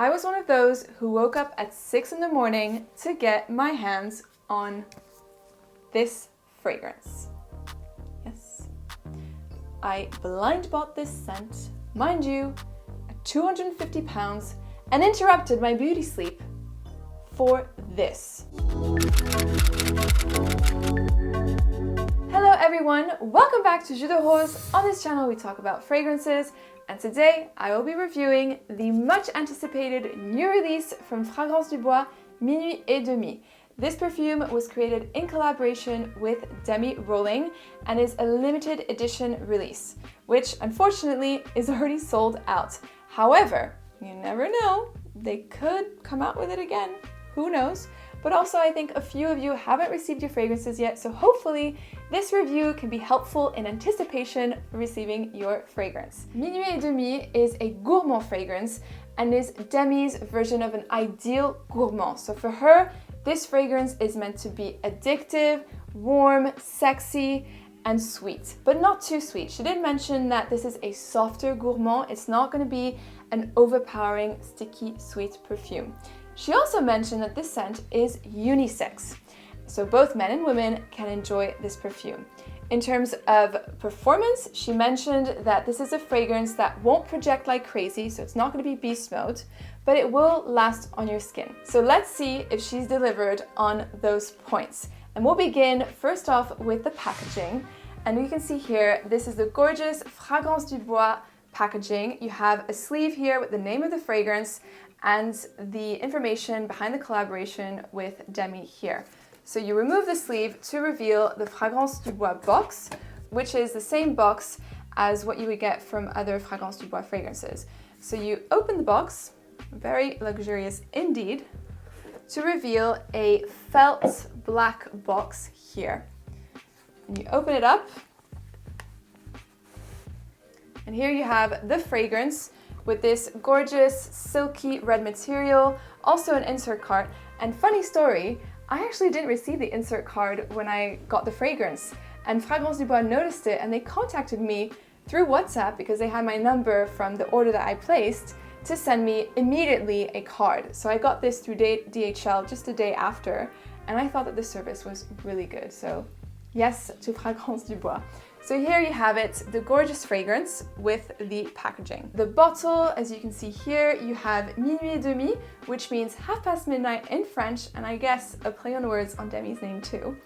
I was one of those who woke up at 6 in the morning to get my hands on this fragrance. Yes, I blind bought this scent, mind you, at £250, and interrupted my beauty sleep for this. Hello everyone, welcome back to Jus de Rose. On this channel we talk about fragrances, and today I will be reviewing the much anticipated new release from Fragrance du Bois, Minuit et Demi. This perfume was created in collaboration with Demi Rawling and is a limited edition release, which unfortunately is already sold out. However, you never know, they could come out with it again, who knows? But also I think a few of you haven't received your fragrances yet, so hopefully this review can be helpful in anticipation of receiving your fragrance. Minuit et Demi is a gourmand fragrance and is Demi's version of an ideal gourmand. So for her, this fragrance is meant to be addictive, warm, sexy, and sweet, but not too sweet. She did mention that this is a softer gourmand. It's not going to be an overpowering, sticky, sweet perfume. She also mentioned that this scent is unisex, so both men and women can enjoy this perfume. In terms of performance, she mentioned that this is a fragrance that won't project like crazy, so it's not going to be beast mode, but it will last on your skin. So let's see if she's delivered on those points. And we'll begin first off with the packaging. And you can see here, this is the gorgeous Fragrance du Bois packaging. You have a sleeve here with the name of the fragrance and the information behind the collaboration with Demi here. So you remove the sleeve to reveal the Fragrance du Bois box, which is the same box as what you would get from other Fragrance du Bois fragrances. So you open the box, very luxurious indeed, to reveal a felt black box here. And you open it up, and here you have the fragrance with this gorgeous silky red material, also an insert card. And funny story, I actually didn't receive the insert card when I got the fragrance, and Fragrance du Bois noticed it and they contacted me through WhatsApp because they had my number from the order that I placed to send me immediately a card. So I got this through DHL just a day after, and I thought that the service was really good. So yes to Fragrance du Bois. So here you have it, the gorgeous fragrance with the packaging. The bottle, as you can see here, you have Minuit et Demi, which means half past midnight in French, and I guess a play on words on Demi's name too,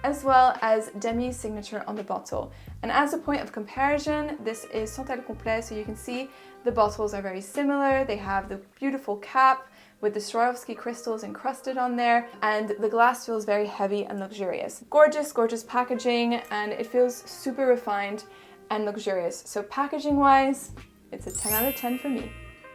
as well as Demi's signature on the bottle. And as a point of comparison, this is Santal Complet, so you can see the bottles are very similar. They have the beautiful cap with the Swarovski crystals encrusted on there, and the glass feels very heavy and luxurious. Gorgeous, gorgeous packaging, and it feels super refined and luxurious. So packaging wise, it's a 10 out of 10 for me.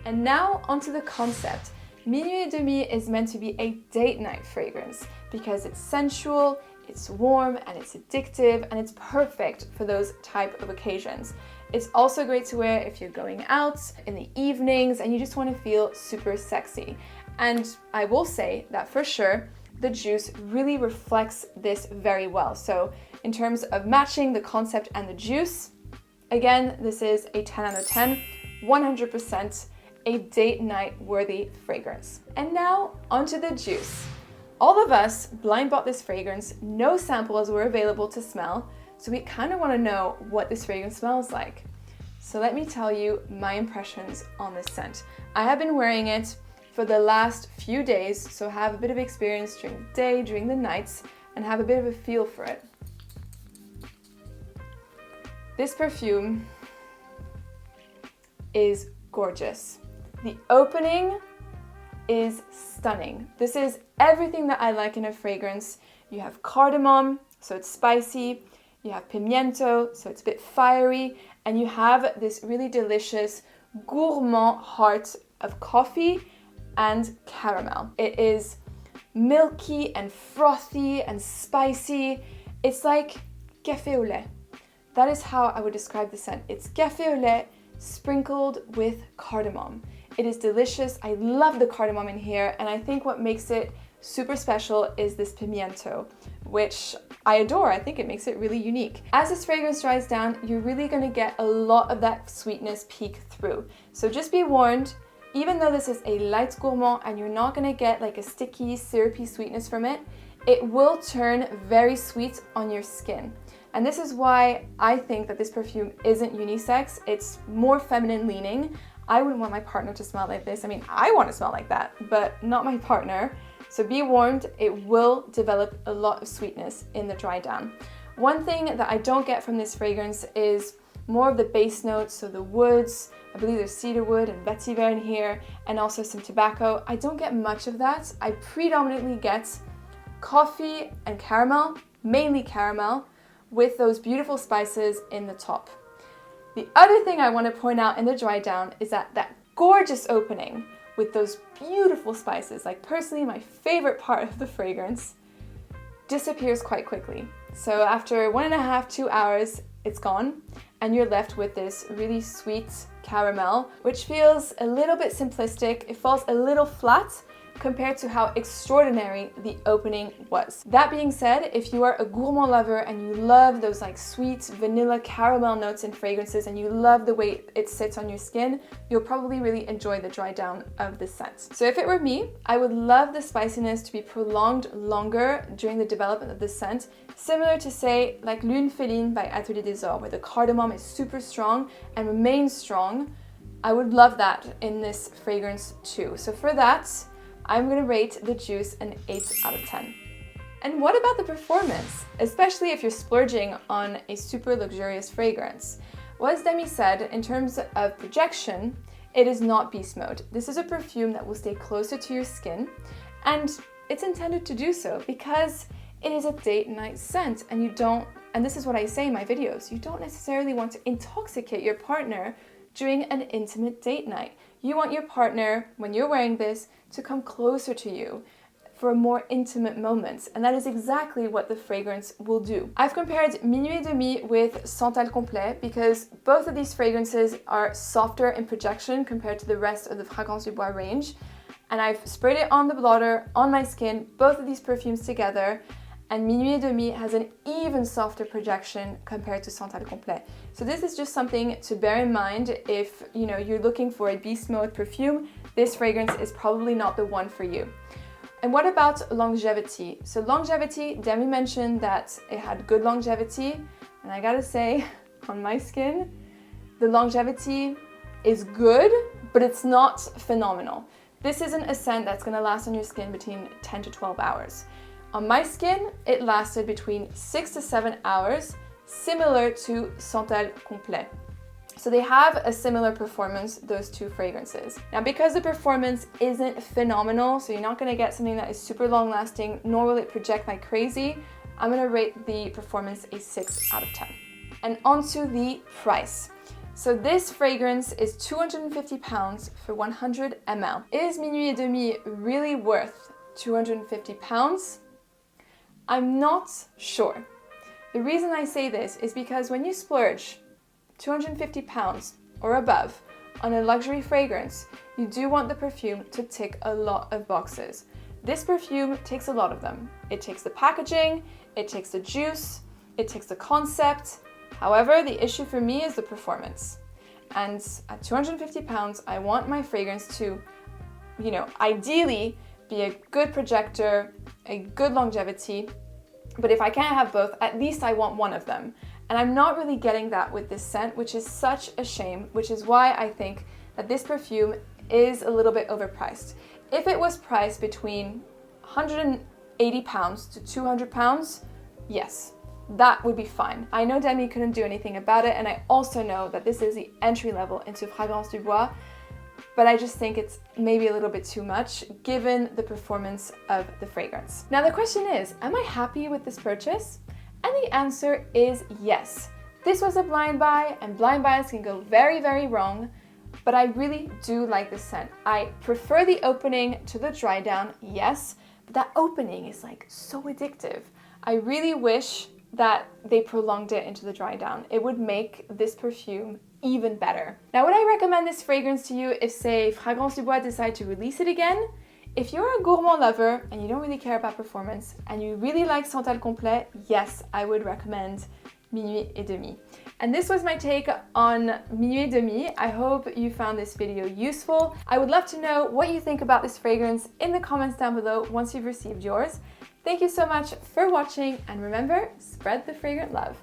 And now onto the concept. Minuit et Demi is meant to be a date night fragrance because it's sensual, it's warm, and it's addictive, and it's perfect for those type of occasions. It's also great to wear if you're going out in the evenings and you just want to feel super sexy. And I will say that for sure, the juice really reflects this very well. So in terms of matching the concept and the juice, again, this is a 10 out of 10, 100% a date night worthy fragrance. And now onto the juice. All of us blind bought this fragrance, no samples were available to smell, so we kind of want to know what this fragrance smells like. So let me tell you my impressions on this scent. I have been wearing it for the last few days, so I have a bit of experience during the day, during the nights, and have a bit of a feel for it. This perfume is gorgeous. The opening is stunning. This is everything that I like in a fragrance. You have cardamom, so it's spicy. You have pimiento, so it's a bit fiery. And you have this really delicious gourmand heart of coffee and caramel. It is milky and frothy and spicy. It's like café au lait. That is how I would describe the scent. It's café au lait sprinkled with cardamom. It is delicious. I love the cardamom in here, and I think what makes it super special is this pimiento, which I adore. I think it makes it really unique. As this fragrance dries down, you're really going to get a lot of that sweetness peek through. So just be warned, even though this is a light gourmand and you're not gonna get like a sticky, syrupy sweetness from it, it will turn very sweet on your skin. And this is why I think that this perfume isn't unisex. It's more feminine leaning. I wouldn't want my partner to smell like this. I mean, I want to smell like that, but not my partner. So be warned, it will develop a lot of sweetness in the dry down. One thing that I don't get from this fragrance is more of the base notes, so the woods. I believe there's cedar wood and vetiver in here, and also some tobacco. I don't get much of that. I predominantly get coffee and caramel, mainly caramel, with those beautiful spices in the top. The other thing I want to point out in the dry down is that gorgeous opening with those beautiful spices, like personally my favorite part of the fragrance, disappears quite quickly. So after 1.5 to 2 hours, it's gone, and you're left with this really sweet caramel, which feels a little bit simplistic. It falls a little flat compared to how extraordinary the opening was. That being said, if you are a gourmand lover and you love those like sweet vanilla caramel notes in fragrances and you love the way it sits on your skin, you'll probably really enjoy the dry down of this scent. So if it were me, I would love the spiciness to be prolonged longer during the development of this scent, similar to say like Lune Féline by Atelier des Ors, where the cardamom is super strong and remains strong. I would love that in this fragrance too. So for that, I'm gonna rate the juice an 8 out of 10. And what about the performance? Especially if you're splurging on a super luxurious fragrance. Well, as Demi said, in terms of projection, it is not beast mode. This is a perfume that will stay closer to your skin, and it's intended to do so because it is a date night scent, and this is what I say in my videos, you don't necessarily want to intoxicate your partner during an intimate date night. You want your partner, when you're wearing this, to come closer to you for more intimate moments, and that is exactly what the fragrance will do. I've compared Minuit Demi with Santal Complet because both of these fragrances are softer in projection compared to the rest of the Fragrance du Bois range, and I've sprayed it on the blotter, on my skin, both of these perfumes together, and Minuit Demi has an even softer projection compared to Santal Complet. So this is just something to bear in mind if you're looking for a beast mode perfume. This fragrance is probably not the one for you. And what about longevity? So longevity, Demi mentioned that it had good longevity, and I gotta say, on my skin, the longevity is good, but it's not phenomenal. This isn't a scent that's gonna last on your skin between 10 to 12 hours. On my skin, it lasted between 6 to 7 hours, similar to Santal Complet. So they have a similar performance, those two fragrances. Now, because the performance isn't phenomenal, so you're not gonna get something that is super long lasting, nor will it project like crazy, I'm gonna rate the performance a 6 out of 10. And onto the price. So this fragrance is £250 for 100 ml. Is Minuit Demi really worth £250? I'm not sure. The reason I say this is because when you splurge £250 or above on a luxury fragrance, you do want the perfume to tick a lot of boxes. This perfume takes a lot of them. It takes the packaging, it takes the juice, it takes the concept. However, the issue for me is the performance. And at £250, I want my fragrance to, ideally be a good projector, a good longevity, but if I can't have both, at least I want one of them. And I'm not really getting that with this scent, which is such a shame, which is why I think that this perfume is a little bit overpriced. If it was priced between £180 to £200, yes, that would be fine. I know Demi couldn't do anything about it, and I also know that this is the entry level into Fragrance du Bois, but I just think it's maybe a little bit too much given the performance of the fragrance. Now the question is, am I happy with this purchase? And the answer is yes. This was a blind buy, and blind buys can go very, very wrong, but I really do like this scent. I prefer the opening to the dry down, yes, but that opening is like so addictive. I really wish that they prolonged it into the dry down. It would make this perfume even better. Now, would I recommend this fragrance to you if, say, Fragrance du Bois decide to release it again? If you're a gourmand lover and you don't really care about performance and you really like Santal Complet, yes, I would recommend Minuit et Demi. And this was my take on Minuit et Demi. I hope you found this video useful. I would love to know what you think about this fragrance in the comments down below once you've received yours. Thank you so much for watching, and remember, spread the fragrant love.